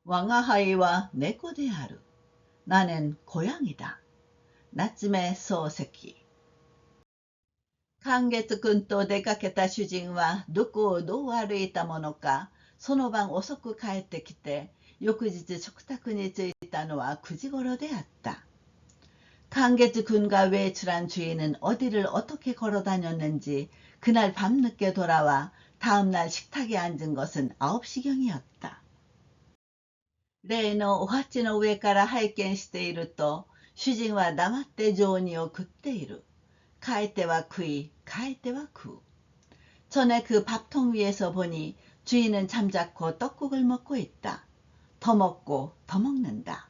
왕아하이와猫である. 나는 고양이다. 나츠메 소세키. 寒月くんと出かけた主人はどこをどう歩いたものか、その晩遅く帰ってきて、翌日食卓に着いたのは9時頃であった。寒月군과 외출한 주인은 어디를 어떻게 걸어 다녔는지 그날 밤늦게 돌아와 다음날 식탁에 앉은 것은 9시경이었다. 例のお鉢の上から拝見していると、主人は黙って雑煮を食っている。 帰っては食い、帰っては食う. 전에 그 밥통 위에서 보니 주인은 잠자코 떡국을 먹고 있다. 더 먹고 더 먹는다.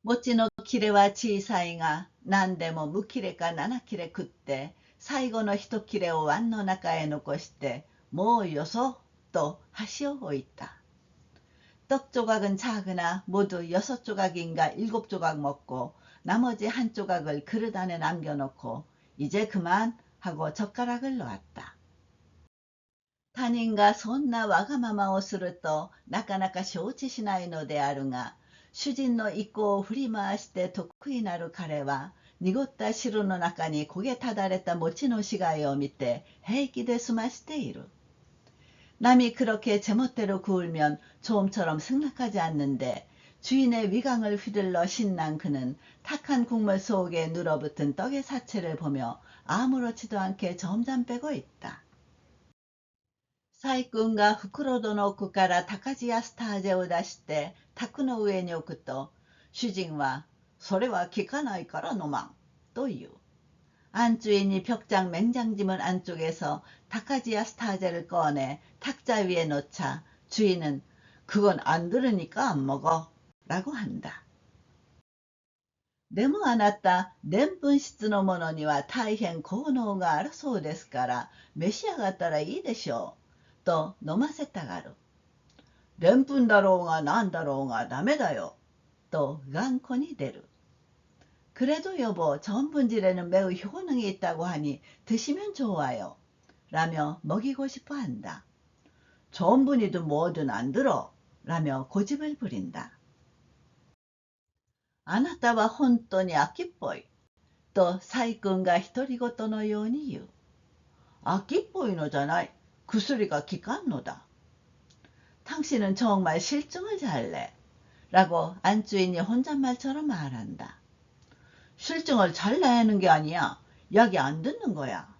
餅の切れは小さいが、何でもむきれか7切れ食って最後の一切れを碗の中へ残してもうよそと箸を置いた。 떡조각은 작으나 모두 6조각인가 7조각 먹고 나머지 한 조각을 그릇 안에 남겨놓고 이제 그만 하고 젓가락을 놓았다. 他人がそんなわがままをするとなかなか承知しないのであるが、主人の意向を振り回して得意なる彼は濁った汁の中に焦げただれた餅の死骸を見て平気で済ましている。 남이 그렇게 제멋대로 구울면 좀처럼 승낙하지 않는데 주인의 위강을 휘둘러 신난 그는 탁한 국물 속에 눌어붙은 떡의 사체를 보며 아무렇지도 않게 점잠 빼고 있다. 사익군가 후쿠로도の奥から 타카지야 스타제を 出して卓の上に置くと、主人はそれは効かないから飲まんという。 안주인이 벽장 맹장지문 안쪽에서 타카지야 스타제를 꺼내 탁자 위에 놓자 주인은 그건 안 들으니까 안 먹어 라고 한다. でもあなた、でんぷん質のものには大変効能があるそうですから召し上がったらいいでしょうと 飲ませたがる。 でんぷんだろうがなんだろうがダメだよと 頑固に出る。 그래도 여보, 전분질에는 매우 효능이 있다고 하니 드시면 좋아요 라며 먹이고 싶어 한다. 전분이든 뭐든 안 들어 라며 고집을 부린다. あなたは本当に飽きっぽい 또 사익군가独り言のように言う。 飽きっぽいのじゃない。 구스리가 기깐노다. 당신은 정말 실증을 잘내 라고 안주인이 혼잣말처럼 말한다. 실증을 잘 내는 게 아니야. 약이 안 듣는 거야.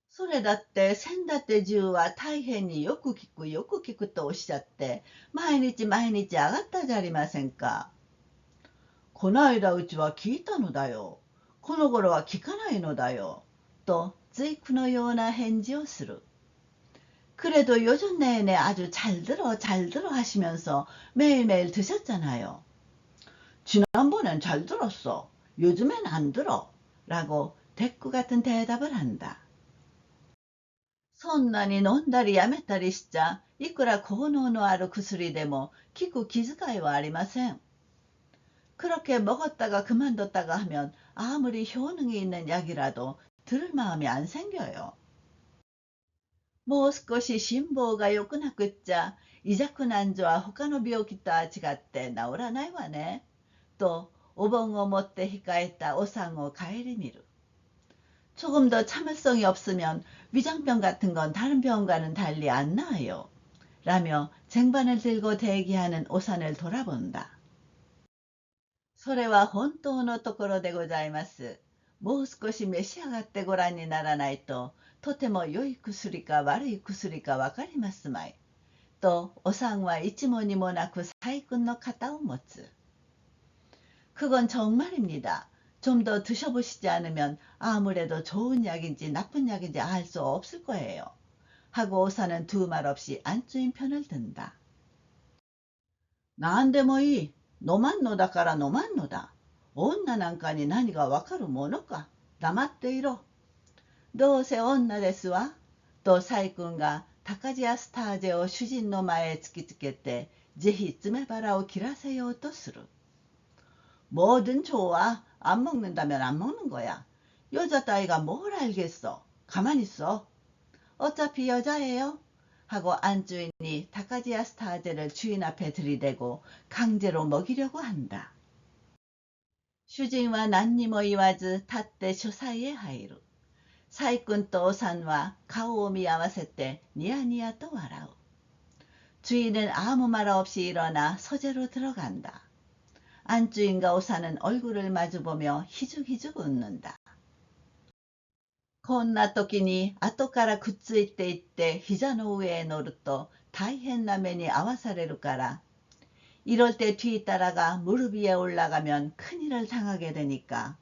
それだって先だって銃は大変によく効くよく効くとおっしゃって毎日毎日上がったじゃありませんか。この間うちは聞いたのだよ。この頃は聞かないのだよ。と随句のような返事をする。 그래도 요즘 내내 아주 잘 들어 잘 들어 하시면서 매일매일 드셨잖아요. 지난번엔 잘 들었어. 요즘엔 안 들어 라고 대꾸 같은 대답을 한다. そんなに飲んだりやめたりしちゃいくら効能のある薬でも効く気遣いはありません。 그렇게 먹었다가 그만뒀다가 하면 아무리 효능이 있는 약이라도 들을 마음이 안 생겨요. もう少し辛抱が良くなくっちゃ、いざくなんぞは他の病気とは違って治らないわね。とお盆を持って控えたお産を顧みる。 조금 더 참을성이 없으면 위장병 같은 건 다른 병과는 달리 안 나아요. 라며 쟁반을 들고 대기하는 오산을 돌아본다. それは本当のところでございます。もう少し召し上がってごらんにならないととても良い薬か悪い薬かわかりますまい。とお産はいつもにもなく사익군의肩を持つ。 그건 정말입니다. 좀 더 드셔보시지 않으면 아무래도 좋은 약인지 나쁜 약인지 알 수 없을 거예요. 하고 오사는 두 말 없이 안주인 편을 든다. なんでもいい。飲まんのだから飲まんのだ。女なんかに何がわかるものか。黙っていろ。どうせ女ですわ。とサイ君がタカジヤスターゼを主人の前へ突きつけて 뭐든 좋아. 안 먹는다면 안 먹는 거야. 여자 따위가 뭘 알겠어. 가만히 있어. 어차피 여자예요. 하고 안주인이 다카지야 스타제를 주인 앞에 들이대고 강제로 먹이려고 한다. 슈진와何にも言わず立って書斎へ入る。サイ君とオサンは顔を見合わせてニヤニヤと笑う。주인은 아무 말 없이 일어나 서재로 들어간다. 안주인과 오사는 얼굴을 마주보며 희죽희죽 웃는다. こんな時に後からくっついていって膝の上へ乗ると大変な目に遭わされるから、 이럴 때 뒤따라가 무릎 위에 올라가면 큰일을 당하게 되니까.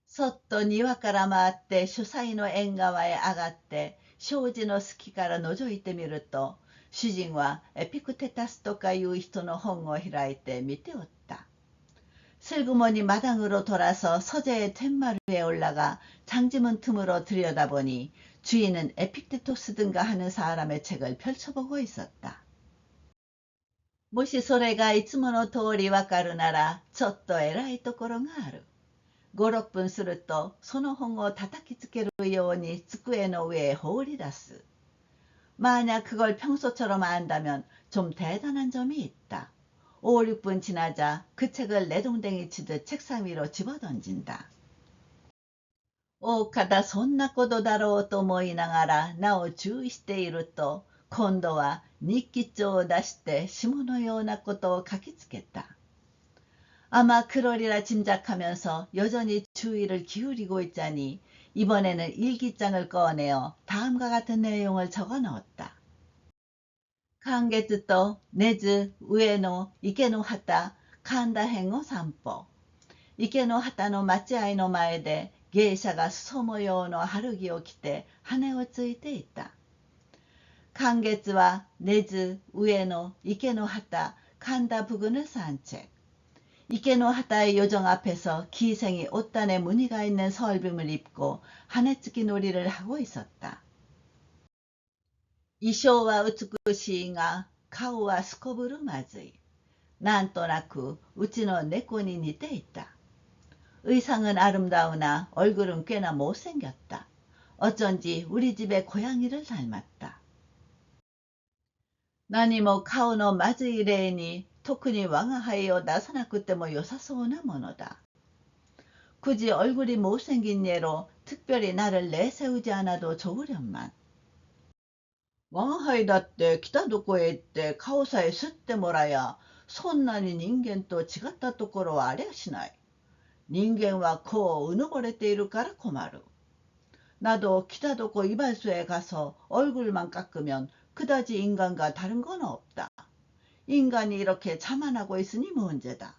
そっと庭から回って書斎の縁側へ上がって障子の隙から覗いてみると、主人はエピクテタスとかいう人の本を開いて見ておった。 슬그머니 마당으로 돌아서 서재의 툇마루에 올라가 장지문 틈으로 들여다보니 주인은 에픽테토스 등가 하는 사람의 책을 펼쳐보고 있었다. もしそれがいつもの通りわかるならちょっと偉いところがある。5、6分するとその本を叩きつけるように机の上へ放り出す。 만약 그걸 평소처럼 안다면 좀 대단한 점이 있다. 5, 6분 지나자 그 책을 내동댕이 치듯 책상 위로 집어던진다. 大方そんなことだろうと思いながらなお注意していると、今度は日記帳を出して下のようなことを書きつけた。 아마 그러리라 짐작하면서 여전히 주의를 기울이고 있자니 이번에는 일기장을 꺼내어 다음과 같은 내용을 적어 넣었다. 今月と根津上野池の端神田辺を散歩。池の端の待合の前で芸者が裾模様の春着を着て羽をついていた。 今月は根津上野池の端神田부근을 산책。 池の端요정 앞에서 기생이 옷단에 무늬가 있는 설빔을 입고羽付き 놀이를 하고 있었다. 衣装は美しいが顔はすこぶるまずい。なんとなくうちの猫に似ていた。 의상은 아름다우나 얼굴은 꽤나 못생겼다. 어쩐지 우리 집의 고양이를 닮았다. 何も顔のまずい例に特に我が輩を出さなくても良さそうなものだ。 굳이 얼굴이 못생긴 예로 특별히 나를 내세우지 않아도 좋으련만. 我が輩だって来たどこへ行って顔さえすってもらや、そんなに人間と違ったところはありゃしない。人間はこううぬぼれているから困る。 나도 기타 돋고 이발소에 가서 얼굴만 깎으면 그다지 인간과 다른 건 없다. 인간이 이렇게 자만하고 있으니 문제다.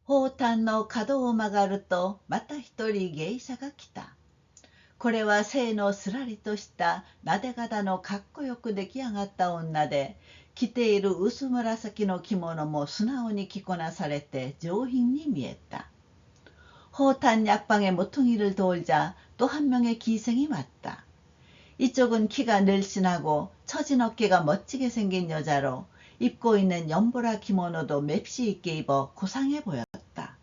宝丹の角を曲がるとまた一人芸者が来た。これは背のすらりとしたなで肩のかっこよく出来上がった女で、着ている薄紫の着物も素直に着こなされて上品に見えた。 호탄 약방의 모퉁이를 돌자 또 한 명의 기생이 왔다. 이쪽은 키가 늘씬하고 처진 어깨가 멋지게 생긴 여자로 입고 있는 연보라 기모노도 맵시 있게 입어 고상해 보였다.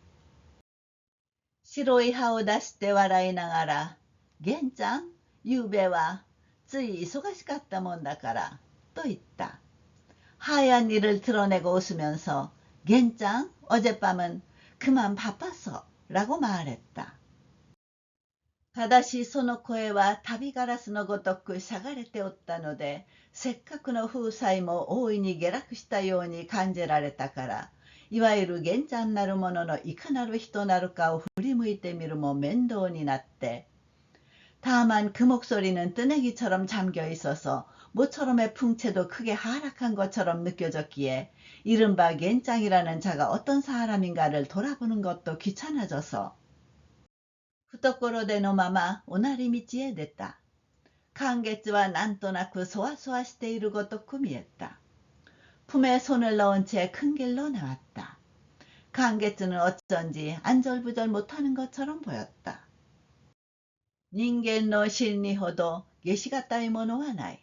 白い歯を出して笑いながら、玄ちゃん、ゆうべはつい忙しかったもんだから、と言った。 하얀 이를 드러내고 웃으면서,玄ちゃん, 어젯밤은 그만 바빴어, 라고 말했다. ただしその声は旅ガラスのごとくしゃがれておったので、せっかくの風采も大いに下落したように感じられたから、いわゆる玄ちゃんなるもののいかなる人なるかを振り向いてみるも面倒になって、 다만 그 목소리는 뜨내기처럼 잠겨 있어서 모처럼의 풍채도 크게 하락한 것처럼 느껴졌기에 이른바 겐짱이라는 자가 어떤 사람인가를 돌아보는 것도 귀찮아져서 懐でのままおなり道へ出た。寒月はなんとなくそわそわしているごとく見えた。 품에 손을 넣은 채 큰 길로 나왔다. 간게츠는 어쩐지 안절부절 못하는 것처럼 보였다. 人間の心理ほど下しがたいものはない。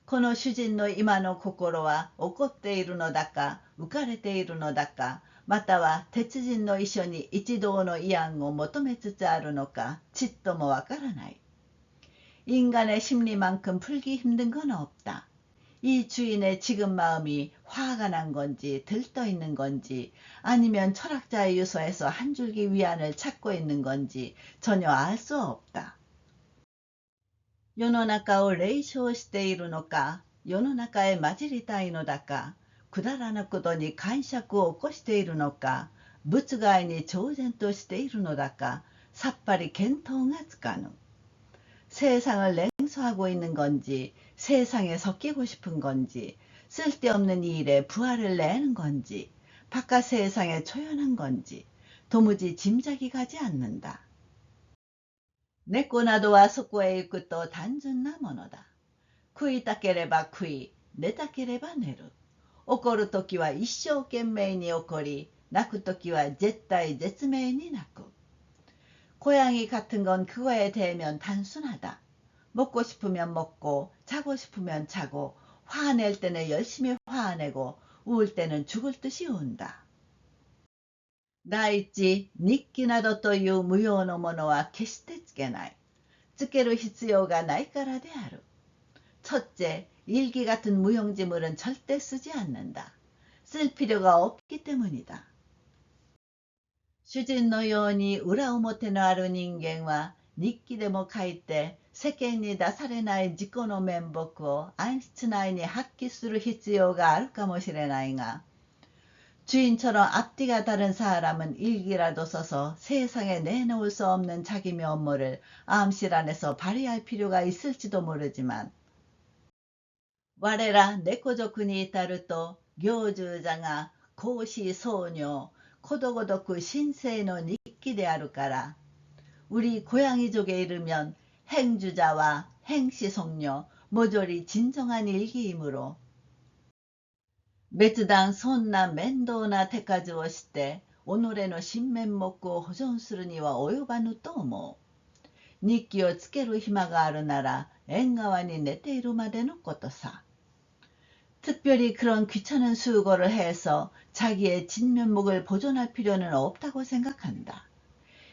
この主人の今の心は怒っているのだか、浮かれているのだか、または鉄人の遺書に一同の慰安を求めつつあるのか、ちっともわからない。 인간의 심리만큼 풀기 힘든 건 없다. 이 주인의 지금 마음이 화가 난 건지 들떠 있는 건지 아니면 철학자의 유서에서 한 줄기 위안을 찾고 있는 건지 전혀 알 수 없다. 世の中を冷笑しているのか、世の中へ混じりたいのだか、くだらぬことに癇癪を起こしているのか、仏外に超然としているのだか、さっぱり見当がつかぬ。 세상을 냉소하고 있는 건지, 세상에 섞이고 싶은 건지, 쓸데없는 일에 부활을 내는 건지, 바깥 세상에 초연한 건지, 도무지 짐작이 가지 않는다. 猫などはそこへ行くと単純なものだ。食いたければ食い、寝たければ寝る。怒るときは一生懸命に怒り、泣くときは絶対絶命に泣く。 고양이 같은 건 그거에 대면 단순하다. 먹고 싶으면 먹고, 자고 싶으면 자고, 화낼 때는 열심히 화내고, 울 때는 죽을 듯이 운다. 第一、日記などという無用のものは決してつけない。つける必要がないからである。 첫째, 일기 같은 무용지물은 절대 쓰지 않는다. 쓸 필요가 없기 때문이다. 主人のように裏表のある人間は日記でも書いて世間に出されない自己の面目を暗室内に発揮する必要があるかもしれないが 주인처럼 앞뒤가 다른 사람은 일기라도 써서 세상에 내놓을 수 없는 자기 면모를 암실 안에서 발휘할 필요가 있을지도 모르지만 我ら猫族に至ると行従者が孔子僧侶ことごとく神聖の日記であるから 우리 고양이족에 이르면 행주자와 행시송녀 모조리 진정한 일기이므로 別段そんな面倒な手数をして己の新面目を保存するには及ばぬと思う。日記をつける暇があるなら縁側に寝ているまでのことさ。 특별히 그런 귀찮은 수고를 해서 자기의 진면목을 보존할 필요는 없다고 생각한다.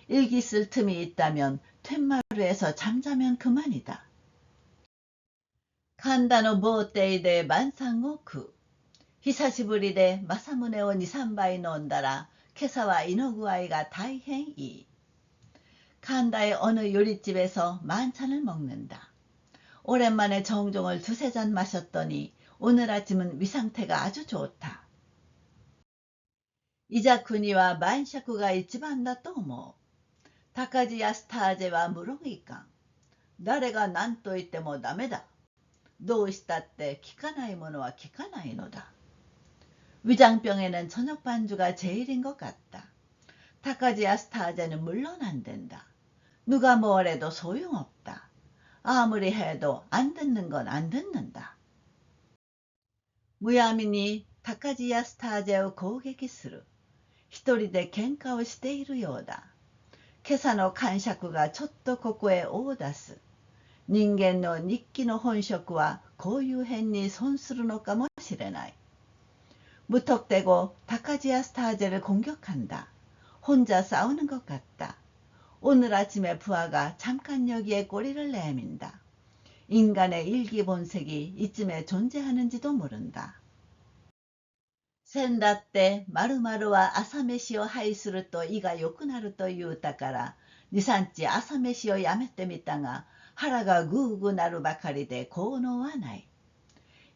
일기 쓸 틈이 있다면 툇마루에서 잠자면 그만이다. 간다노 모테이데 만상고쿠 히사시부리데 마사무네오 니산바이 논다라 케사와 이노구아이가 다이행이 간다의 어느 요리집에서 만찬을 먹는다. 오랜만에 정종을 두세 잔 마셨더니 오늘 아침은 위상태가 아주 좋다. 이자쿠니와 만샤쿠가 이치반다と思う。高地やスタージェは無論いかん。誰が何と言ってもダメだ。どうしたって効かないものは効かないのだ。 위장병에는 저녁 반주가 제일인 것 같다. 타카지야 스타제는 물론 안 된다. 누가 뭐래도 소용없다. 아무리 해도 안 듣는 건 안 듣는다. むやみに高地やスタージェを攻撃する。一人で喧嘩をしているようだ。今朝の感触がちょっとここへ大出す。人間の日記の本色はこういう辺に損するのかもしれない。 무턱대고 타카지야 스타제를 공격한다. 혼자 싸우는 것 같다. 오늘 아침에 부하가 잠깐 여기에 꼬리를 내민다. 인간의 일기 본색이 이쯤에 존재하는지도 모른다. 센다때 마루마루와 아사메시오 하이스를 또 이가 요쿠나루 또 유우다까라 니산치 아사메시오 야메때 미다가 하라가 구우구 나루 바카리데 고노와 나이.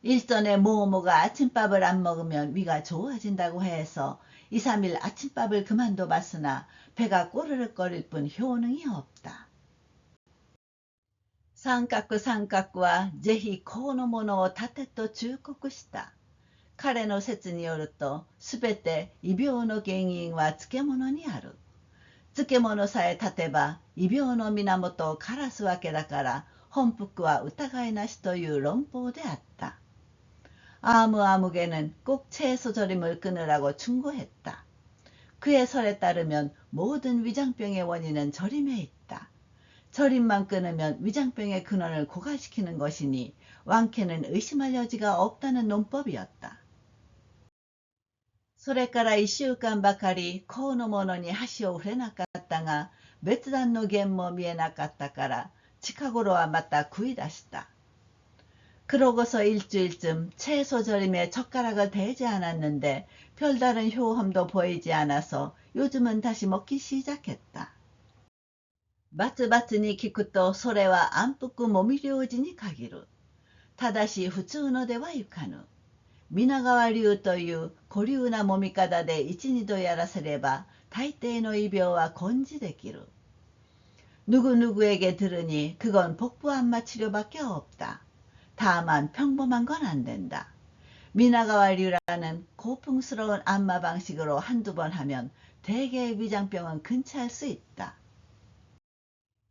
일전에 모모가 아침밥을 안 먹으면 위가 좋아진다고 해서 2, 3일 아침밥을 그만둬 봤으나 배가 꼬르륵거릴 뿐 효능이 없다. 三角はぜひこのものを立てと忠告した。彼の説によると、すべて異病の原因は漬物にある。漬物さえ立てば異病の源を枯らすわけだから、本腹は疑いなしという論法であった。 아무개는 꼭 채소절임을 끊으라고 충고했다. 그의 설에 따르면 모든 위장병의 원인은 절임에 있다. 절임만 끊으면 위장병의 근원을 고갈시키는 것이니 왕케는 의심할 여지가 없다는 논법이었다. それから1週間ばかりこのものに箸を触れなかったが別段の言も見えなかったから 치카고로 와 맞다 구이다시다. 그러고서 일주일쯤 채소 절임에 젓가락을 대지 않았는데 별다른 효험도 보이지 않아서 요즘은 다시 먹기 시작했다. 마츠마츠니 키쿠또 소레와 안뿌꾸 모미료우지니 가기루. 다다시 후츠우노데와 유카누. 미나가와流という古流な揉み方で一、二度やらせれば大抵の胃病は根治できる。 누구누구에게 들으니 그건 복부안마 치료밖에 없다. 다만 평범한 건 안 된다. 미나가와류라는 고풍스러운 안마 방식으로 한두 번 하면 대개의 위장병은 근처할 수 있다.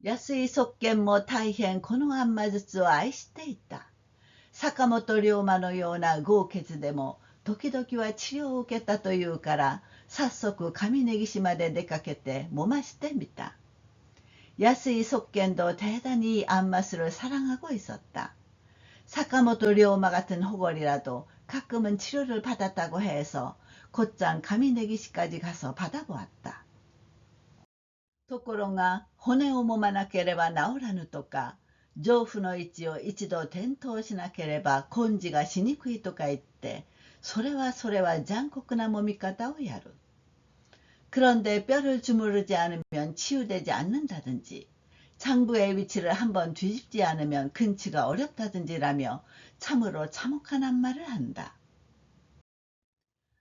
야스이 속겐모 다이헨 고노 안마術を愛していた。 坂本龍馬のような豪傑でも時々は治療を受けたというから早速上根岸まで出かけて揉ましてみた。 야스이 속견도 대단히 안마술을 사랑하고 있었다. 사카모토 료마 같은 호걸이라도 가끔은 치료를 받았다고 해서 곧장 가미네기시까지 가서 받아보았다. ところが骨を揉まなければ治らぬとか、上腹の位置を一度転倒しなければ根治がしにくいとか言って、それは残酷な揉み方をやる。 그런데 뼈를 주무르지 않으면 치유되지 않는다든지, 장부의 위치를 한번 뒤집지 않으면 근치가 어렵다든지라며 참으로 참혹한 안마를 한다.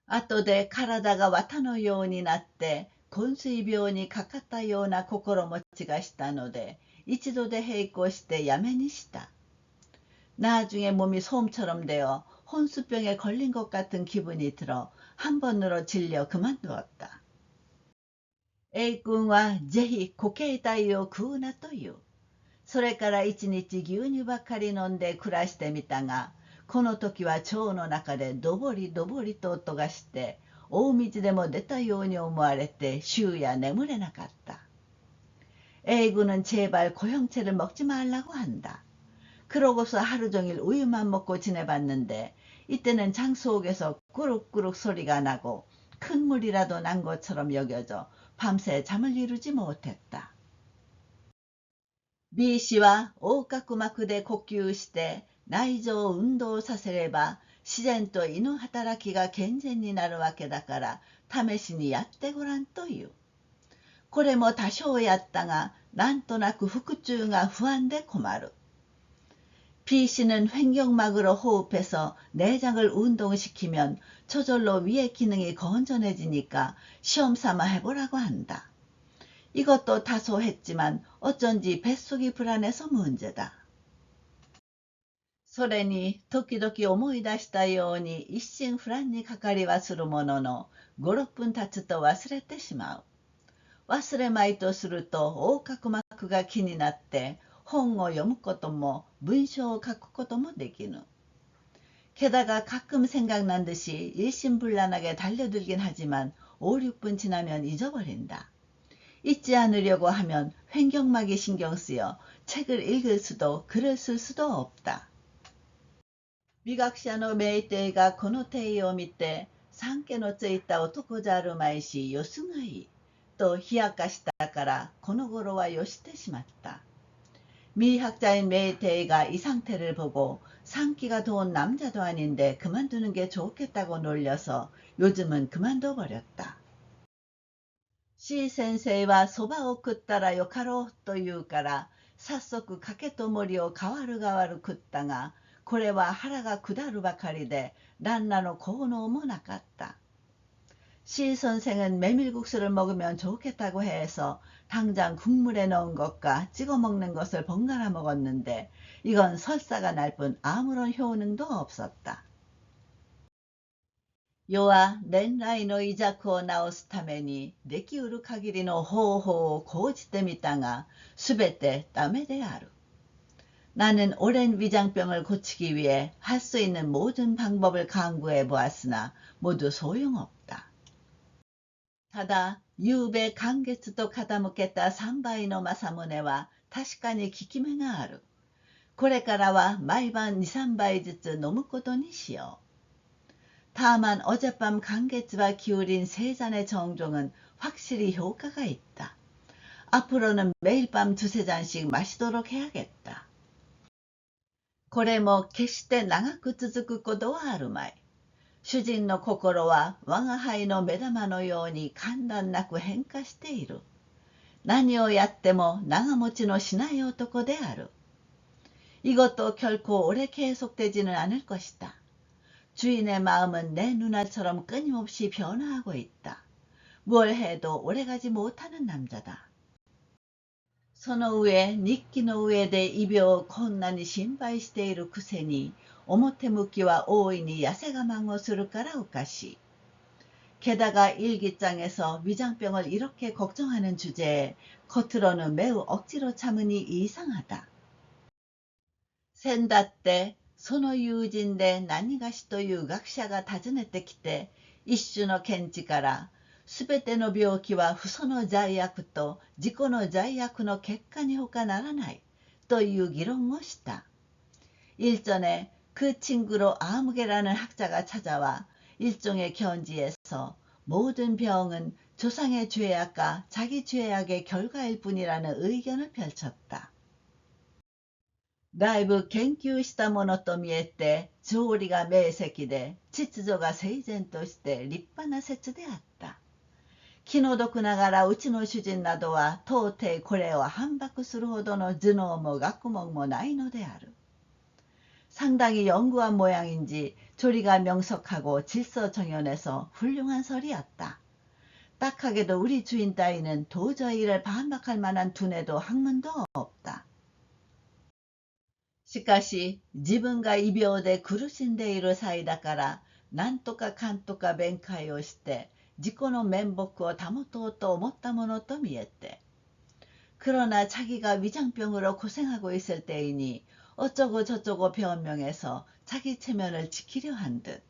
後で体が綿のようになって昏睡病にかかったような心持ちがしたので一度で並行してやめにした。 나중에 몸이 솜처럼 되어 혼수병에 걸린 것 같은 기분이 들어 한 번으로 질려 그만두었다. A 君はぜひ固形体を食うなという。それから一日牛乳ばかり飲んで暮らしてみたが、この時は腸の中でドボリドボリと音がして、大水でも出たように思われて終夜眠れなかった。 A 君은 제발 고형체를 먹지 말라고 한다. 그러고서 하루 종일 우유만 먹고 지내봤는데 이때는 장 속에서 꾸룩꾸룩 소리가 나고 큰 물이라도 난 것처럼 여겨져 밤새 잠을 이루지 못했다. B 氏は横隔膜で呼吸して内臓を運動させれば自然と胃の働きが健全になるわけだから試しにやってごらんという。これも多少やったがなんとなく腹中が不安で困る。 B 씨는 횡격막으로 호흡해서 내장을 운동시키면 저절로 위의 기능이 건전해지니까 시험삼아 해보라고 한다. 이것도 다소 했지만 어쩐지 뱃속이 불안해서 문제다. それに時々思い出したように一心不乱にかかりはするものの5、6分経つと忘れてしまう。忘れまいとすると横隔膜が気になって本を読むことも文章を書くこともできぬ。 게다가 가끔 생각난 듯이 일심불란하게 달려들긴 하지만 5, 6분 지나면 잊어버린다. 잊지 않으려고 하면 횡격막이 신경 쓰여 책을 읽을 수도 글을 쓸 수도 없다. 美学者の名帝がこの帝を見て産気のついた男じゃあるまいしよすがいいと冷やかしたからこの頃はよしてしまった。 미학자인 메이테이가 이 상태를 보고 상기가 좋은 남자도 아닌데 그만두는 게 좋겠다고 놀려서 요즘은 그만둬 버렸다. C 先生はそばを食ったらよかろうと言うから早速かけと森を代わる代わる食ったがこれは腹が下るばかりで何らの効能もなかった。 C 선생은 메밀국수를 먹으면 좋겠다고 해서 당장 국물에 넣은 것과 찍어 먹는 것을 번갈아 먹었는데 이건 설사가 날 뿐 아무런 효능도 없었다. 世は年来の胃弱を治すためにできうる限りの方法を講じてみたがすべてダメである。 나는 오랜 위장병을 고치기 위해 할 수 있는 모든 방법을 강구해 보았으나 모두 소용없다. ただ、ゆうべ寒月と傾けた3倍の政宗は確かに効き目がある。これからは毎晩2、3杯ずつ飲むことにしよう。 다만 어젯밤 간개츠와 기울인 세 잔의 정종은 확실히 효과가 있다. 앞으로는 매일 밤 두세 잔씩 마시도록 해야겠다. これも決して長く続くことはあるまい。主人の心は我が輩の目玉のように間断なく変化している。何をやっても長持ちのしない男である。이것도 결코 오래 계속되지는 않을 것이다. 주인의 마음은 내 누나처럼 끊임없이 변화하고 있다. 뭘 해도 오래가지 못하는 남자다. その上、日記の上で異病をこんなに心配しているくせに、表向きは大いに痩せ我慢をするからおかしい。게다가 일기장에서 위장병을 이렇게 걱정하는 주제에 겉으로는 매우 억지로 참으니 이상하다. 先だって、その友人で何がしという学者が訪ねてきて、一種の見地から、すべての病気は父祖の罪悪と自己の罪悪の結果に他ならないという議論をした。일전에 그 친구로 아무개라는 학자가 찾아와 일종의 견지에서 모든 병은 조상의 죄악과 자기 죄악의 결과일 뿐이라는 의견을 펼쳤다. だいぶ研究したものと見えて、条理が明晰で、秩序が整然として立派な説であった。気の毒ながらうちの主人などは到底これを反駁するほどの頭脳も学問もないのである。상당히 연구한 모양인지 조리가 명석하고 질서정연해서 훌륭한 설이었다. 딱하게도 우리 주인 따위는 도저히 이를 반박할 만한 두뇌도 학문도 없다. しかし、自分が異病で苦しんでいる際だから、なんとかかんとか弁解をして、自己の面目を保とうと思ったものと見えて。그러나 자기가 위장병으로 고생하고 있을 때이니 어쩌고 저쩌고 변명해서 자기 체면을 지키려 한 듯.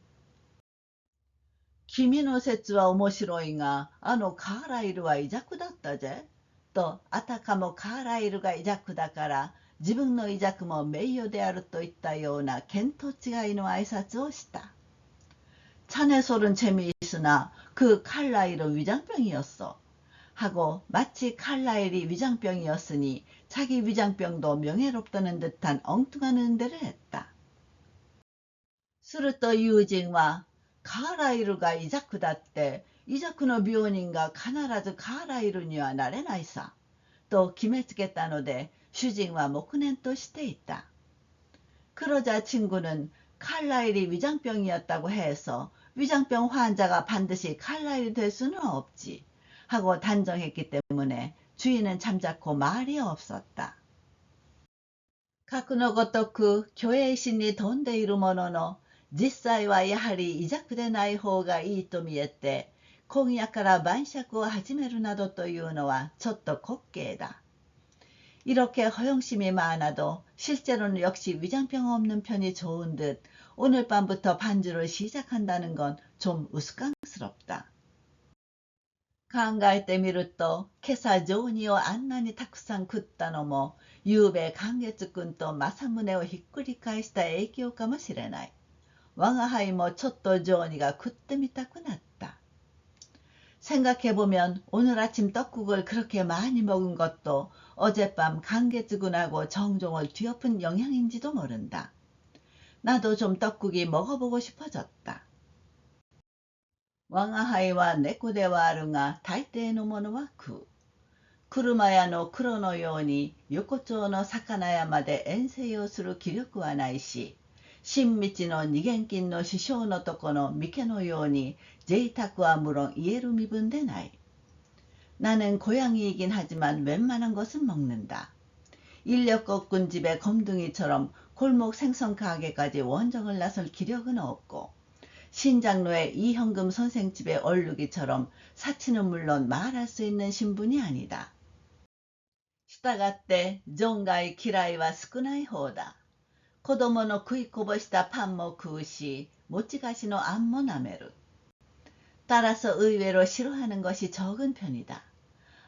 君の説は面白いが、カーライルは異弱だったぜ。と、あたかもカーライルが異弱だから、自分の異弱も名誉であるといったような見当違いの挨拶をした。자네 설은 재미있으나 그 칼라일은 위장병이었어. 하고 마치 칼라일이 위장병이었으니 자기 위장병도 명예롭다는 듯한 엉뚱한 응대를 했다. すると友人は、カーライルが異弱だって、異弱の病人が必ずカーライルにはなれないさ。と決めつけたので、主人は黙念としていた。그러자 친구는 칼라일이 위장병이었다고 해서 위장병 환자가 반드시 칼라일이 될 수는 없지 하고 단정했기 때문에 주인은 잠자코 말이 없었다. かくのごとく虚栄心に富んでいるものの、実際はやはり異弱でない方がいいと見えて、今夜から晩酌を始めるなどというのはちょっと滑稽だ。이렇게 허영심이 많아도 실제로는 역시 위장병 없는 편이 좋은 듯 오늘 밤부터 반주를 시작한다는 건 좀 우스꽝스럽다. 考えてみると、今朝雑煮をあんなにたくさん食ったのも、ゆうべ寛月君と正宗をひっくり返した影響かもしれない。我が輩もちょっと雑煮が食ってみたくなった。생각해보면 오늘 아침 떡국을 그렇게 많이 먹은 것도 어젯밤 강계즈군하고 정종을 뒤엎은 영향인지도 모른다. 나도 좀 떡국이 먹어보고 싶어졌다. 我が輩は猫ではあるが大抵のものは食う。車屋の黒のように横丁の魚屋まで遠征をする気力はないし、新道の二元金の師匠のとこの三家のように贅沢は물론 이해를 미분 데ない。 나는 고양이이긴 하지만 웬만한 것은 먹는다. 인력거꾼 집의 검둥이처럼 골목 생선 가게까지 원정을 나설 기력은 없고, 신장로의 이현금 선생 집의 얼룩이처럼 사치는 물론 말할 수 있는 신분이 아니다. したがって存外嫌いは少ない方だ。子供の食いこぼしたパンも食うし、餅菓子のあんも舐める。 따라서 의외로 싫어하는 것이 적은 편이다.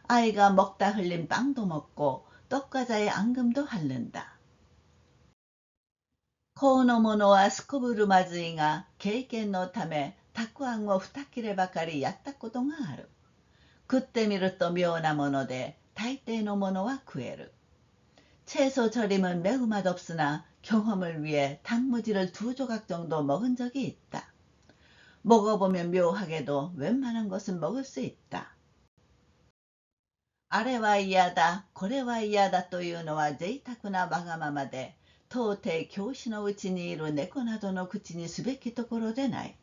아이가 먹다 흘린 빵도 먹고 떡과자의 앙금도 핥는다. この者はすこぶるまずいが、経験のためたくあんを2切ればかりやったことがある。食ってみると妙なもので、大抵のものは食える。 채소 절임은 매우 맛없으나 경험을 위해 단무지를 2조각 정도 먹은 적이 있다. 먹어보면 묘하게도 웬만한 것은 먹을 수 있다. あれは嫌だ、これは嫌だというのは贅沢なわがままで、到底教師のうちにいる猫などの口にすべきところでない。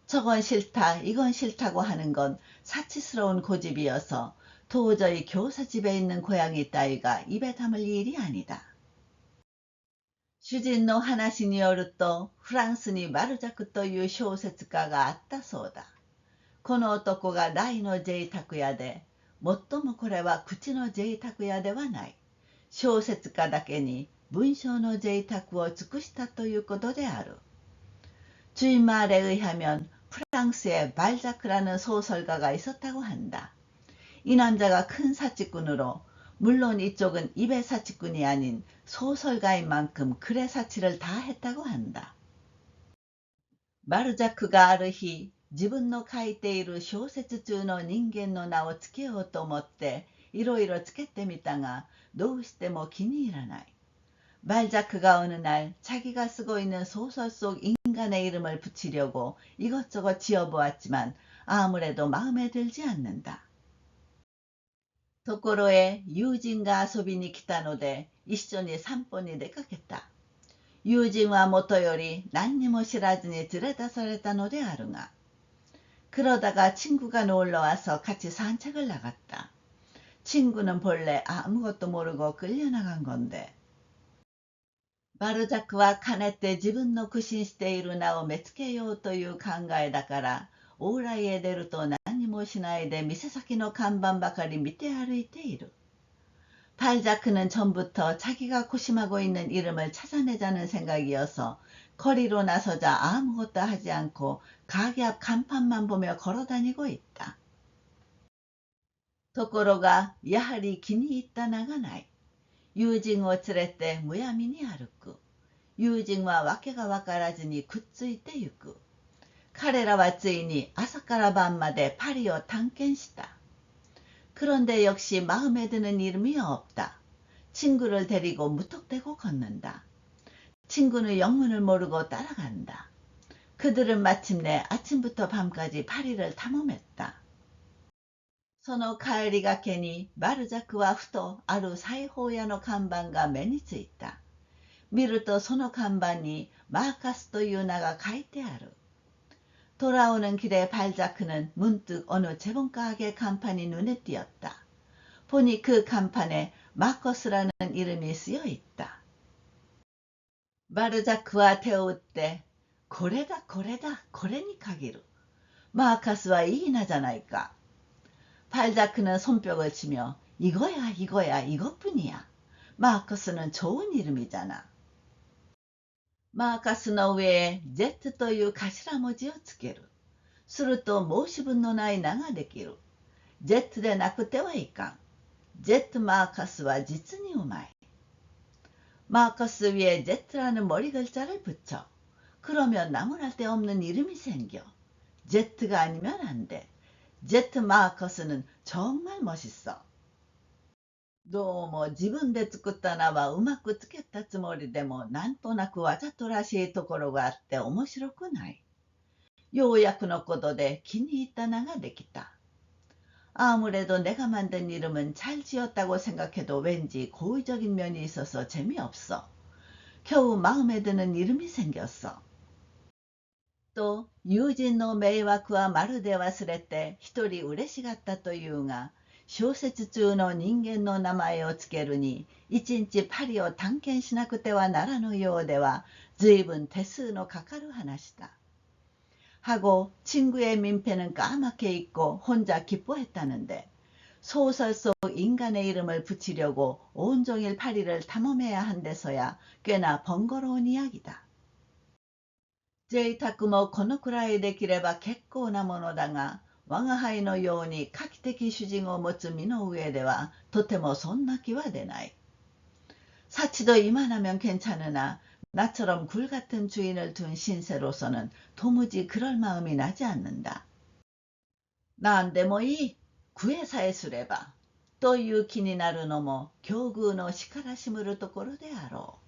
저건 싫다, 이건 싫다고 하는 건 사치스러운 고집이어서 도저히 교사 집에 있는 고양이 따위가 입에 담을 일이 아니다. 主人の話によると、フランスにバルジャクという小説家があったそうだ。この男が大の贅沢屋で、もっともこれは口の贅沢屋ではない。小説家だけに文章の贅沢を尽くしたということである。 주인 말에 의하면 프랑스에 발자크라는 소설가가 있었다고 한다. 이 남자가 큰 사치꾼으로, 물론 이쪽은 입의 사치꾼이 아닌 소설가인 만큼 글의 사치를 다 했다고 한다. バルジャクがある日、自分の書いている小説中の人間の名をつけようと思っていろいろつけてみたが、どうしても気に入らない。 발자크가 어느 날 자기가 쓰고 있는 소설 속 인간의 이름을 붙이려고 이것저것 지어보았지만 아무래도 마음에 들지 않는다. ところへ友人が遊びに来たので一緒に散歩に出かけた。友人はもとより何にも知らずに連れ出されたのであるが、 그러다가 친구가 놀러와서 같이 산책을 나갔다. 친구는 본래 아무것도 모르고 끌려나간 건데, バルジャクはかねて自分の苦心している名を目つけようという考えだから、往来へ出ると何もしないで店先の看板ばかり見て歩いている。 발자크는 전부터 자기가 고심하고 있는 이름을 찾아내자는 생각이어서 거리로 나서자 아무것도 하지 않고 가게 앞 간판만 보며 걸어다니고 있다. ところがやはり気に入った名がない。 友人を連れてむやみに歩く。友人は訳が分からずにくっついてゆく。彼らはついに朝から晩までパリを探検した。 그런데 역시 마음에 드는 이름이 없다. 친구를 데리고 무턱대고 걷는다. 친구는 영문을 모르고 따라간다. 그들은 마침내 아침부터 밤까지 파리를 탐험했다. その帰りがけにバルジャクはふとある裁縫屋の看板が目についた。見るとその看板にマーカスという名が書いてある。 돌아오는 길에 발자크는 문득 어느 재봉가게 간판이 눈에 띄었다. 보니 그 간판에 마커스라는 이름이 쓰여 있다. 바르자크와 대우때 고래다 고래다 고래니 가기루. 마커스와 이인하잖아이까. 발자크는 손뼉을 치며 이거야 이거야 이것뿐이야. 마커스는 좋은 이름이잖아. マーカスの上へ Z という頭文字をつける。すると申し分のない名ができる。 Z でなくてはいかん。 Z マーカスは実にうまい。 마커스 위에 Z라는 머리 글자를 붙여. 그러면 나무랄 데 없는 이름이 생겨. Z가 아니면 안 돼. Z 마커스는 정말 멋있어. どうも自分で作った名はうまくつけたつもりでもなんとなくわざとらしいところがあって面白くない。ようやくのことで気に入った名ができた。 아무래도 내가 만든 이름은 잘 지었다고 생각해도 왠지 고의적인 면이 있어서 재미없어. 겨우 마음에 드는 이름이 생겼어. 또友人の迷惑はまるで忘れて一人嬉しがったというが、小説中の人間の名前をつけるに一日パリを探検しなくてはならぬようでは随分手数のかかる話だ。 하고 친구의 민폐는 까맣게 잊고 혼자 기뻐했다는데 소설 속 인간의 이름을 붙이려고 온종일 파리를 탐험해야 한데서야 꽤나 번거로운 이야기다. 贅沢もこのくらいできれば結構なものだが、我が輩のように画期的主人を持つ身の上ではとてもそんな気は出ない。 사치도 이만하면 괜찮으나 나처럼 굴같은 주인을 둔 신세로서는 도무지 그럴 마음이 나지 않는다. 나한테 뭐이 구회사의 수레바. という気になるのも境遇のしからしむるところであろ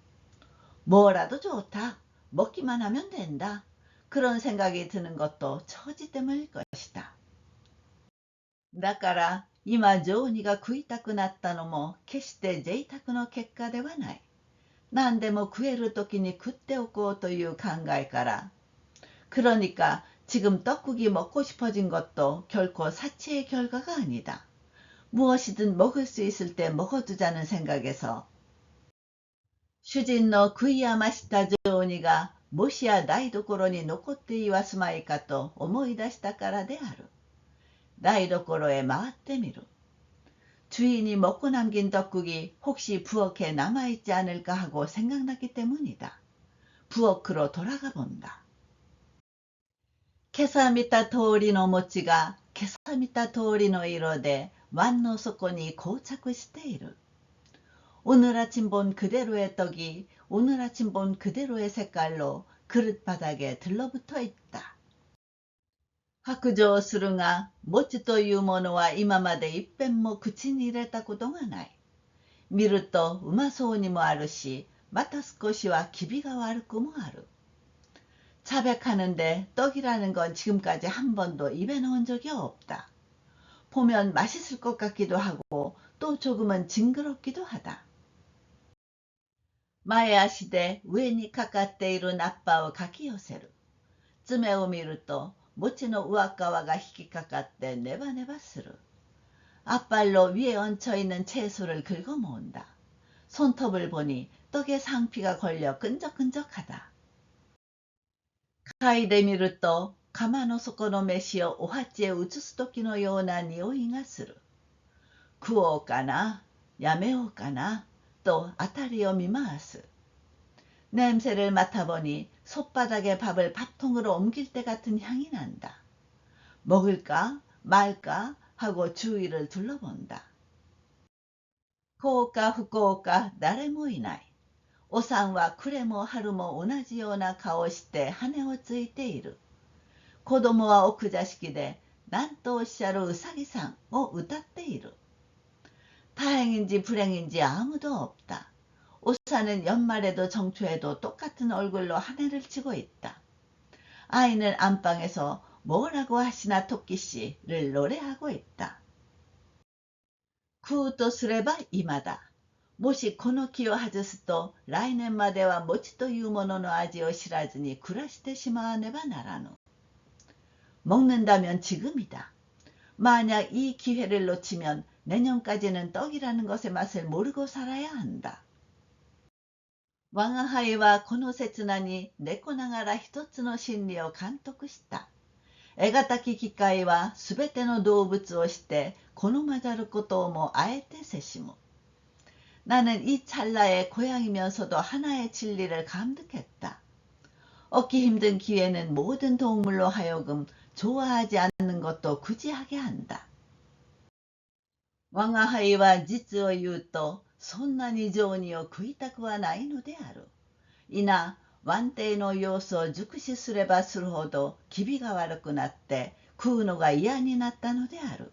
う。뭐라도 좋다. 먹기만 하면 된다. 그런 생각이 드는 것도 처지 때문일 것이다. だから今ジョーニが食いたくなったのも決して贅沢の結果ではない。何でも食える時に食っておこうという考えから。그러니까 지금 떡국이 먹고 싶어진 것도 결코 사치의 결과가 아니다. 무엇이든 먹을 수 있을 때 먹어두자는 생각에서. 主人の食い余した雑煮がもしや台所に残っていはすまいかと思い出したからである。台所へ回ってみる。주인이 먹고 남긴 떡국이 혹시 부엌에 남아있지 않을까 하고 생각났기 때문이다. 부엌으로 돌아가 본다. 今朝見た通りの餅が今朝見た通りの色で碗の底に膠着している。오늘 아침 본 그대로의 떡이 오늘 아침 본 그대로의 색깔로 그릇 바닥에 들러붙어 있다. 白状するが、餅というものは今までいっぺんも口に入れたことがない。見るとうまそうにもあるし、また少しは気味が悪くもある。자백하는데 떡이라는 건 지금까지 한 번도 입에 넣은 적이 없다. 보면 맛있을 것 같기도 하고 또 조금은 징그럽기도 하다. 前足で上にかかっているナッパをかき寄せる。爪を見ると餅の上側が引きかかってネバネバする。앞발로 위에 얹혀있는 채소를 긁어모은다. 손톱을 보니 떡에 상피가 걸려 끈적끈적하다. 嗅いでみると釜の底の飯をお鉢へ移す時のような匂いがする。食おうかな、やめようかな、또 아타리어 미마스. 냄새를 맡아보니 솥바닥에 밥을 밥통으로 옮길 때 같은 향이 난다. 먹을까 말까 하고 주위를 둘러본다. 고오카 후쿠오카 나레모 이나이. 오산와 쿠레모 하루모 同じような顔して羽をついている。子供は奥座敷で何とおっしゃるうさぎさんを歌っている。 다행인지 불행인지 아무도 없다. 오사는 연말에도 정초에도 똑같은 얼굴로 한 해를 치고 있다. 아이는 안방에서 뭐라고 하시나 토끼씨를 노래하고 있다. 구우또 스레바 이마다. 모시 고노키요 하즈스또 라이넨마데와 모치또 유모노노 아지오 시라즈니 구라시테 시마네바 나라누. 먹는다면 지금이다. 만약 이 기회를 놓치면 내년까지는 떡이라는 것의 맛을 모르고 살아야 한다. 我が輩はこの刹那に猫ながら一つの真理を監督した。得難き機会はすべての動物をして好まざることをもあえてせしむ。 나는 이 찰나에 고양이면서도 하나의 진리를 감득했다. 얻기 힘든 기회는 모든 동물로 하여금 좋아하지 않는 것도 굳이 하게 한다. 我が輩は実を言うと、そんなに雑煮を食いたくはないのである。いな、腕底の様子を熟視すればするほど気味が悪くなって食うのが嫌になったのである。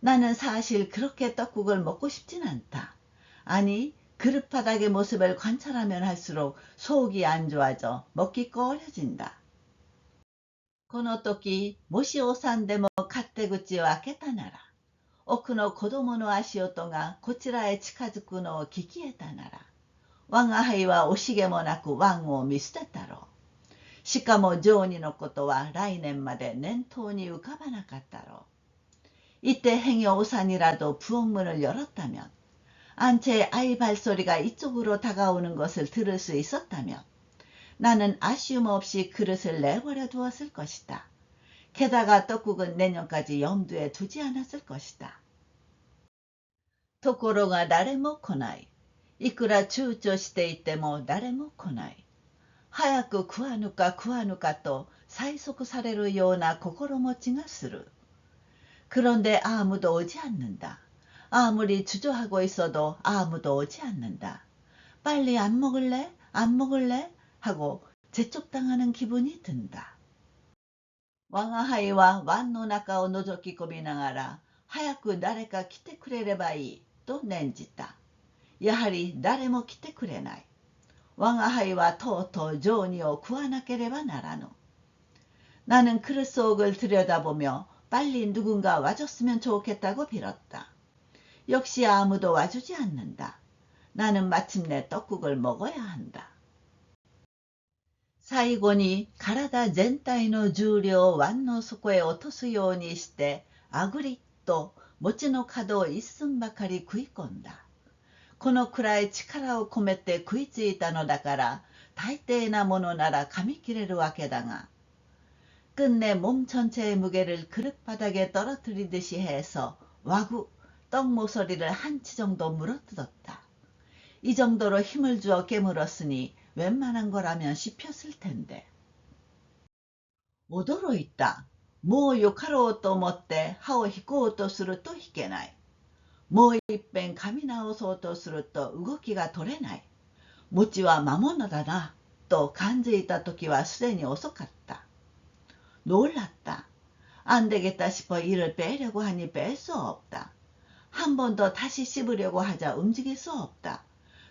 나는 사실 그렇게 떡국을 먹고 싶진 않다. 아니, 그릇 바닥의 모습을 관찰하면 할수록 속이 안 좋아져 먹기 꺼려진다. この時、もしおさんでも勝手口を開けたなら、奥の子供の足音がこちらへ近づくのを聞き得たなら、我が輩は惜しげもなく碗を見捨てたろう。しかも雑煮のことは来年まで念頭に浮かばなかったろう。 이때 행여 오산이라도 부엌문을 열었다면, 안채의 아이 발소리가 이쪽으로 다가오는 것을 들을 수 있었다면, 나는 아쉬움 없이 그릇을 내버려 두었을 것이다. 게다가 떡국은 내년까지 염두에 두지 않았을 것이다. ところが誰も来ない。いくら躊躇していても誰も来ない。早く食わぬか食わぬかと催促されるような心持ちがする。 그런데 아무도 오지 않는다. 아무리 주저하고 있어도 아무도 오지 않는다. 빨리 안 먹을래? 안 먹을래? 하고 재촉당하는 기분이 든다. 我が輩は碗の中を覗き込みながら早く誰か来てくれればいいと念じた。やはり誰も来てくれない。我が輩はとうとう雑煮を食わなければならぬ。나는 그릇 속을 들여다보며 빨리 누군가 와줬으면 좋겠다고 빌었다. 역시 아무도 와주지 않는다. 나는 마침내 떡국을 먹어야 한다. 最後に体全体の重量を碗の底へ落とすようにしてあぐりっと餅の角を一寸ばかり食い込んだ。このくらい力を込めて食いついたのだから大抵なものなら噛み切れるわけだが끝내 몸 전체의 무게를 그릇바닥에 떨어뜨리듯이 해서 와구 떡 모서리를 한치 정도 물어뜯었다. 이 정도로 힘을 주어 깨물었으니 웬만한 거라면 씹혔을 텐데. 驚いた。もうよかろうと思って歯を引こうとすると引けない。もういっぺん噛み直そうとすると動きが取れない。餅は魔物だな、と感づいた時はすでに遅かった. 놀랐다. 안 되겠다 싶어 이를 빼려고 하니 뺄 수 없다. 한 번 더 다시 씹으려고 하자 움직일 수 없다.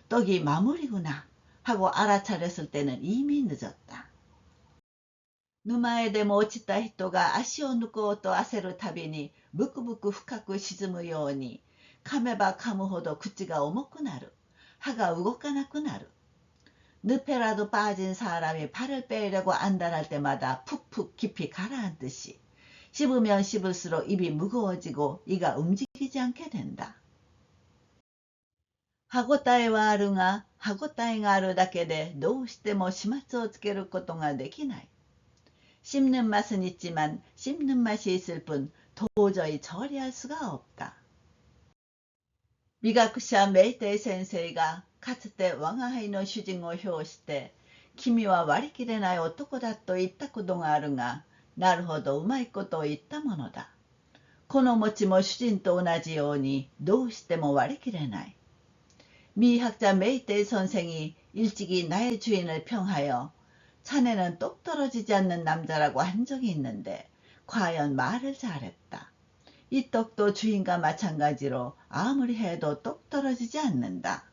떡이 마무리구나 하고 알아차렸을 때는 이미 늦었다. 沼へでも落ちた人が足を抜こうと焦るたびにブクブク深く沈むように噛めば噛むほど口が重くなる。歯が動かなくなる。늪에라도 빠진 사람이 발을 빼려고 안달할 때마다 푹푹 깊이 가라앉듯이 씹으면 씹을수록 입이 무거워지고 이가 움직이지 않게 된다. 歯ごたえはあるが歯ごたえがあるだけでどうしても始末をつけることができない。 씹는 맛은 있지만 씹는 맛이 있을 뿐 도저히 처리할 수가 없다. 미가쿠샤 메이테이 센세이가 かつて我が輩の主人を表して君は割り切れない男だと言ったことがあるがなるほどうまいことを言ったものだ。この餅も主人と同じようにどうしても割り切れない。 미 학자 메이테이 선생이 일찍이 나의 주인을 평하여 자네는 똑 떨어지지 않는 남자라고 한 적이 있는데 과연 말을 잘했다. 이 떡도 주인과 마찬가지로 아무리 해도 똑 떨어지지 않는다.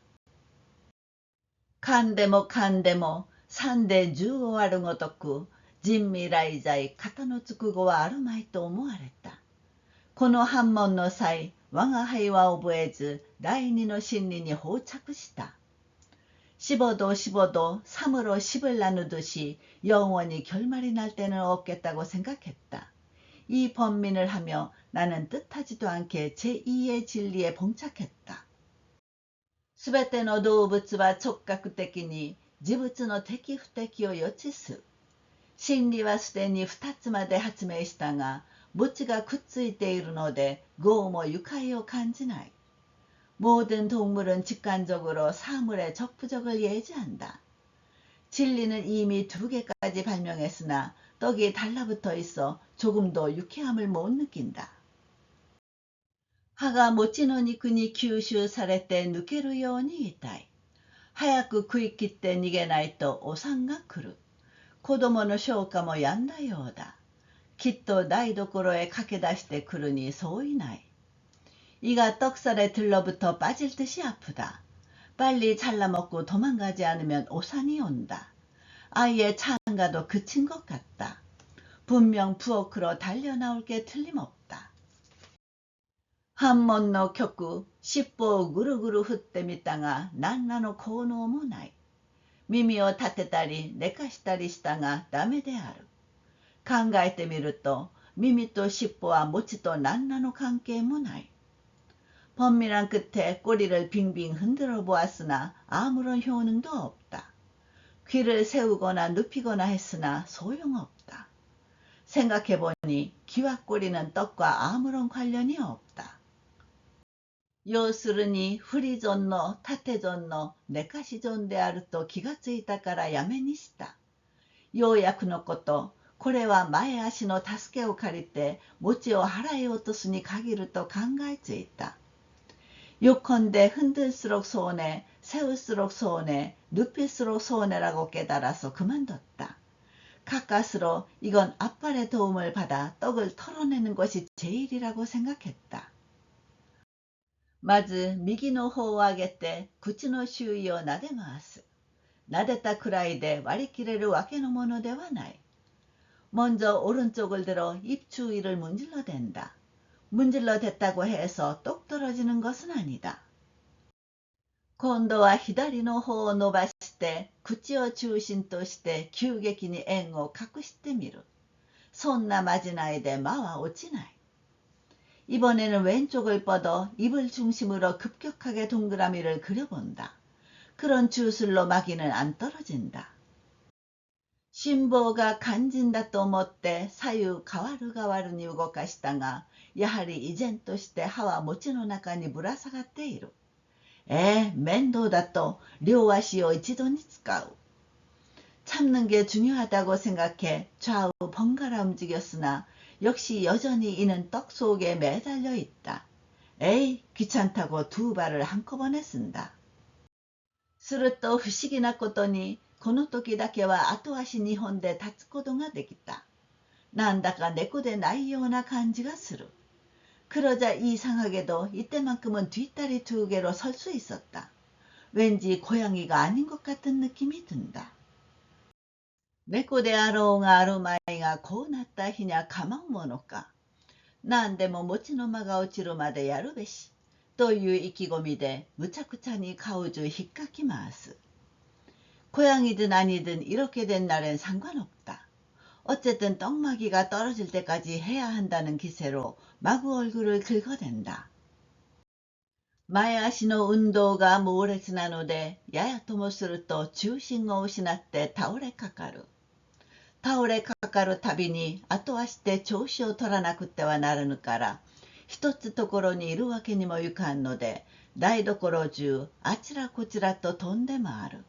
칸데모 칸데모 산데 주오あるごとく人未来在型のつく語はあるまいと思われた。この反問の際我が輩は覚えず第二の真理に放着した。 씹어도 씹어도 3으로 10을 나누듯이 영원히 결말이 날 때는 없겠다고 생각했다. 이 번민을 하며 나는 뜻하지도 않게 제2의 진리에 봉착했다. すべての動物は直覚的に事物の適不適を予知する。真理はすでに2つまで発明したが、餅がくっついているので業も愉快を感じない。 모든 동물은 직관적으로 사물의 적부적을 예지한다. 진리는 이미 2개까지 발명했으나 떡이 달라붙어 있어 조금도 유쾌함을 못 느낀다. 歯が餅の肉に吸収されて抜けるように痛い。早く食い切って逃げないとお産が来る。子供の消化もやんだようだ。きっと台所へ駆け出してくるに相違ない。 이가 떡살에 들러붙어 빠질 듯이 아프다. 빨리 잘라먹고 도망가지 않으면 오산이 온다. 아이의 창가도 그친 것 같다. 분명 부엌으로 달려나올 게 틀림없다. 한번の曲尻尾をぐるぐる振ってみたが何らの効能もない。耳を立てたり寝かしたりしたがダメである。考えてみると耳と尻尾は餅と何らの関係もない。 번밀한 끝에 꼬리를 빙빙 흔들어 보았으나 아무런 효능도 없다. 귀를 세우거나 눕히거나 했으나 소용없다. 생각해보니 귀와 꼬리는 떡과 아무런 관련이 없다. 요스르니 후리존노 타테존노 네카시존であると気がついたからやめにした。ようやくのこと、これは前足の助けを借りて餅を払い落とすに限ると考えついた。 요컨대 흔들수록 손해, 세울수록 손해, 눕힐수록 손해라고 깨달아서 그만뒀다. 가까스로 이건 앞발의 도움을 받아 떡을 털어내는 것이 제일이라고 생각했다. まず右の方を上げて口の周囲を撫で回す。撫でたくらいで割り切れるわけのものではない。먼저 오른쪽을 들어 입 주위를 문질러댄다. 문질러댔다고 해서 똑 떨어지는 것은 아니다. 今度は左の方を伸ばして口を中心として急激に円を隠してみる。そんなまじないで間は落ちない。 이번에는 왼쪽을 뻗어 입을 중심으로 급격하게 동그라미를 그려본다. 그런 주술로 마기는 안 떨어진다. 신보가 간진다と思って左右変わる変わるに動かしたが、やはり依然として歯は餅の中にぶら下がっている。面倒だと両足を一度に使う。 참는 게 중요하다고 생각해 좌우 번갈아 움직였으나 역시 여전히 이는 떡 속에 매달려 있다. 귀찮다고 두 발을 한꺼번에 쓴다. すると不思議なことにこの時だけは後足2本で立つことができた。なんだか猫でないような感じがする。 그러자 이상하게도 이때만큼은 뒷다리 두 개로 설 수 있었다. 왠지 고양이가 아닌 것 같은 느낌이 든다. 猫であろうがあるまいがこうなった日にゃ構うものか。何でも餅の間が落ちるまでやるべし。という意気込みでむちゃくちゃに가우주引っかき回す。 고양이든 아니든 이렇게 된 날엔 상관없다. 어쨌든 떡마기가 떨어질 때까지 해야 한다는 기세로 마구 얼굴을 긁어댄다. 前足の運動が猛烈なので、ややともすると重心を失って倒れかかる。倒れかかるたびに後足で調子を取らなくてはならぬから、一つところにいるわけにもいかんので、台所中あちらこちらと飛んで回る。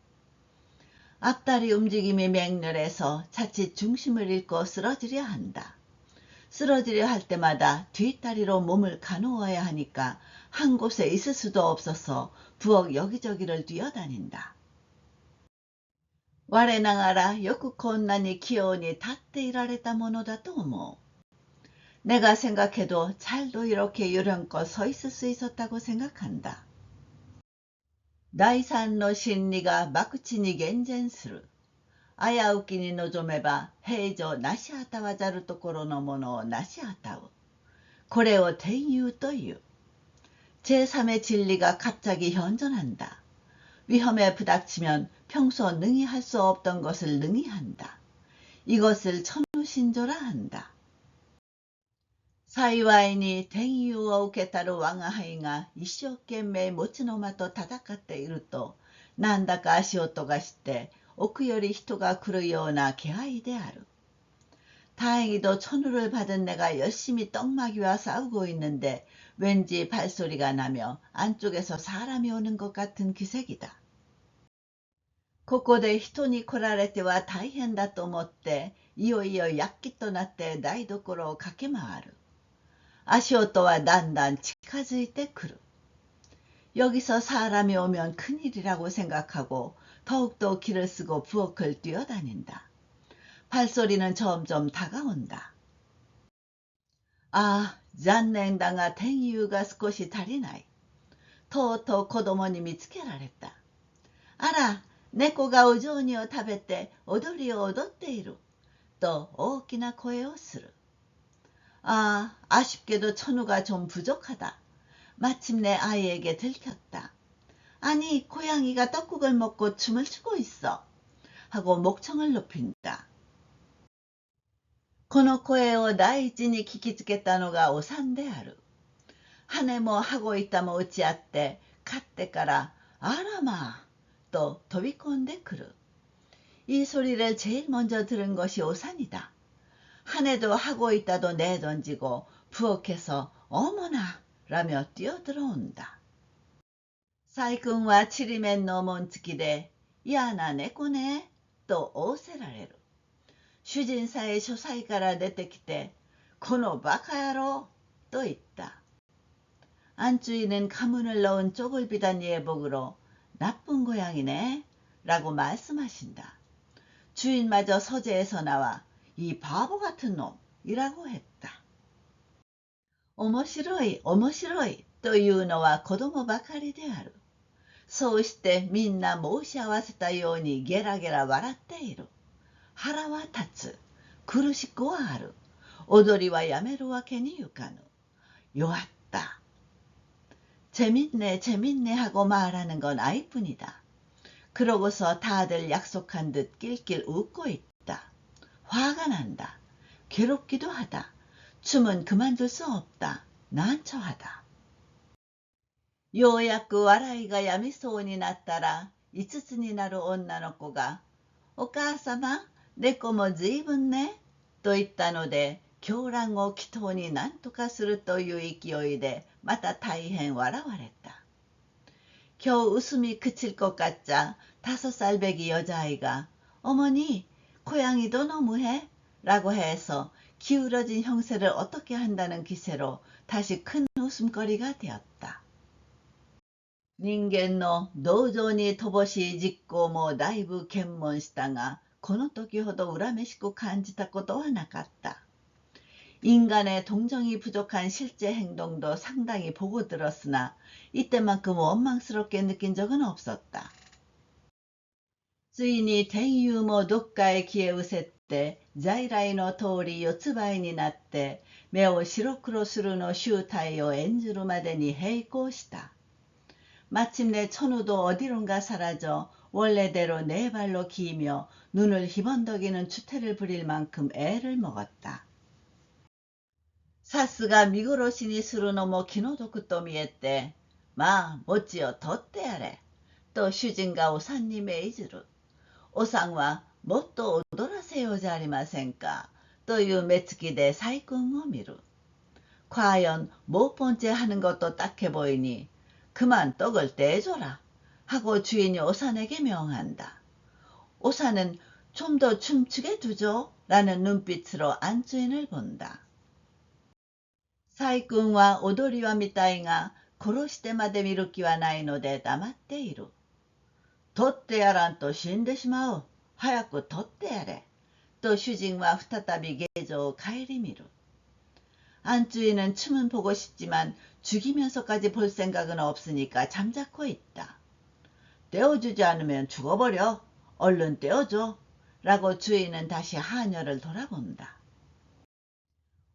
앞다리 움직임이 맹렬해서 자칫 중심을 잃고 쓰러지려 한다. 쓰러지려 할 때마다 뒷다리로 몸을 가누어야 하니까 한 곳에 있을 수도 없어서 부엌 여기저기를 뛰어다닌다. 我ながらよくこんなに器用に立っていられたものだと思う。 내가 생각해도 잘도 이렇게 요령껏 서 있을 수 있었다고 생각한다. 第三の真理が博打に厳然する。危うきに望めば平常なしあたわざるところのものをなしあたう。これを天佑という。 제3의 진리가 갑자기 현존한다. 위험에 부닥치면 평소 능히 할 수 없던 것을 능히 한다. 이것을 천우신조라 한다. 幸いに天佑を受けたる我が輩が一生懸命餅の間と戦っていると、なんだか足音がして奥より人が来るような気配である。 다행히도 천우를 받은 내가 열심히 떡마기와 싸우고 있는데 왠지 발소리가 나며 안쪽에서 사람이 오는 것 같은 기색이다. ここで人に来られては大変だと思っていよいよ躍起となって台所を駆け回る。 足音はだんだん近づいてくる。 여기서 사람이 오면 큰일이라고 생각하고 더욱더 기를 쓰고 부엌을 뛰어다닌다. 발소리는 점점 다가온다. 아, 残念だが天佑が少し足りない。とうとう子供に見つけられた。あら、猫がお雑煮を食べて踊りを踊っている。と大きな声をする。 아, 아쉽게도 천우가 좀 부족하다. 마침내 아이에게 들켰다. 아니, 고양이가 떡국을 먹고 춤을 추고 있어. 하고 목청을 높인다. この声を第一に聞きつけたのがお産である。羽も羽子板も打ち合って、勝ってから、あらまあ、と飛び込んでくる。이 소리를 제일 먼저 들은 것이 오산이다. 한해도 하고 있다도 내던지고 부엌에서 어머나 라며 뛰어들어온다. 사이kun와 치리맨 넘은 츠키데 야나 네코네 또 오세라레루. 슈진사의 쇼사이가라 내떼키테 코노 바카야로 또 있다. 안주인은 가문을 넣은 쪼글비단 예복으로 나쁜 고양이네 라고 말씀하신다. 주인마저 서재에서 나와 이 바보 같은 놈이라고 했다. 오모시로이 오모시로이 というのは子供ばかりである。そうしてみんな申し合わせたようにゲラゲラ笑っている。腹は立つ。苦しくはある。踊りはやめるわけにゆかぬ。弱った。재밌네, 재밌네 하고 말하는 건 아이뿐이다. 그러고서 다들 약속한 듯 낄낄 웃고 있다. 화가 난다. 괴롭기도 하다. 춤은 그만둘 수 없다. 난처하다. ようやく笑いがやみそうになったら、5つになる女の子が、お母様、猫もずいぶんね、と言ったので、狂乱を祈祷に何とかするという勢いで、また大変笑われた。겨우 웃음이 그칠 것 같자 5살 배기 여자아이가 어머니, 고양이도 너무해? 라고 해서 기울어진 형세를 어떻게 한다는 기세로 다시 큰 웃음거리가 되었다. 人間の同情に乏しい実行もだいぶ検問したが、この時ほど恨めしく感じたことはなかった。 인간의 동정이 부족한 실제 행동도 상당히 보고 들었으나 이때만큼 원망스럽게 느낀 적은 없었다. ついに天遊もどっかへ消え失せて在来の通り四つ倍になって目を白黒するの醜態を演じるまでに閉校した。 마침내 천우도 어디론가 사라져 원래대로 네 발로 기며 눈을 희번덕이는 추태를 부릴 만큼 애를 먹었다. さすが見殺しにするのも気の毒と見えて、まあ、餅を取ってやれ、と主人がおさんに命じる。おさんはもっと踊らせようじゃありませんか、という目つきで細君を見る。과연 못 번째 하는 것도 딱해 보이니 그만 떡을 떼줘라 하고 주인이 오산에게 명한다. 오산은 좀 더 춤추게 두죠 라는 눈빛으로 안주인을 본다. 細君は踊りは見たいが、殺してまで見る気はないので黙っている。取ってやらんと死んでしまう。早く取ってやれ。と主人は再び芸場を顧みる。 안주인은 춤은 보고 싶지만 죽이면서까지 볼 생각은 없으니까 잠자코 있다. 떼어주지 않으면 죽어버려. 얼른 떼어줘. 라고 주인은 다시 하녀를 돌아본다.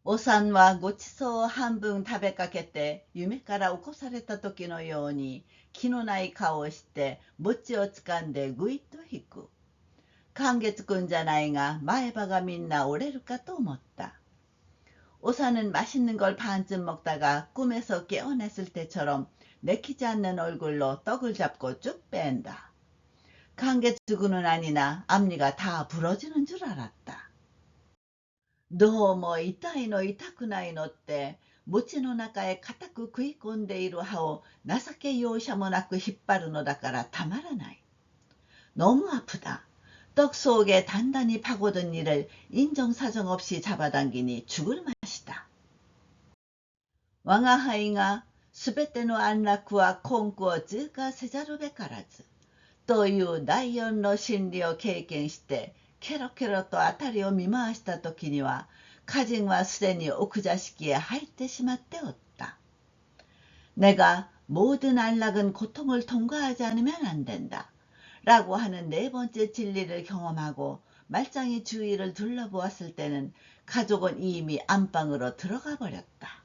お産はごちそう半分食べかけて夢から起こされた時のように気のない顔をして餅をつかんでぐいっと引く。感激くんじゃないが前歯がみんな折れるかと思った。 오사는 맛있는 걸 반쯤 먹다가 꿈에서 깨어났을 때처럼 내키지 않는 얼굴로 떡을 잡고 쭉 뺀다. 감개주구는 아니나 앞니가 다 부러지는 줄 알았다. どうも痛いの痛くないのって餅の中へ固く食い込んでいる歯を情け容赦もなく引っ張るのだからたまらない。 너무 아프다. 떡 속에 단단히 파고든 이를 인정사정 없이 잡아당기니 죽을 맛이다. 왕아하이가 수베테노 안라쿠와 콩쿠어 즈가 세자루베 가라즈 という第四の真理を経験してケロケロと辺りを見回した時には歌人はすでに奥座敷へ入ってしまっておった。 내가 모든 안락은 고통을 통과하지 않으면 안 된다. 라고 하는 네 번째 진리를 경험하고 말짱이 주위를 둘러보았을 때는 가족은 이미 안방으로 들어가 버렸다.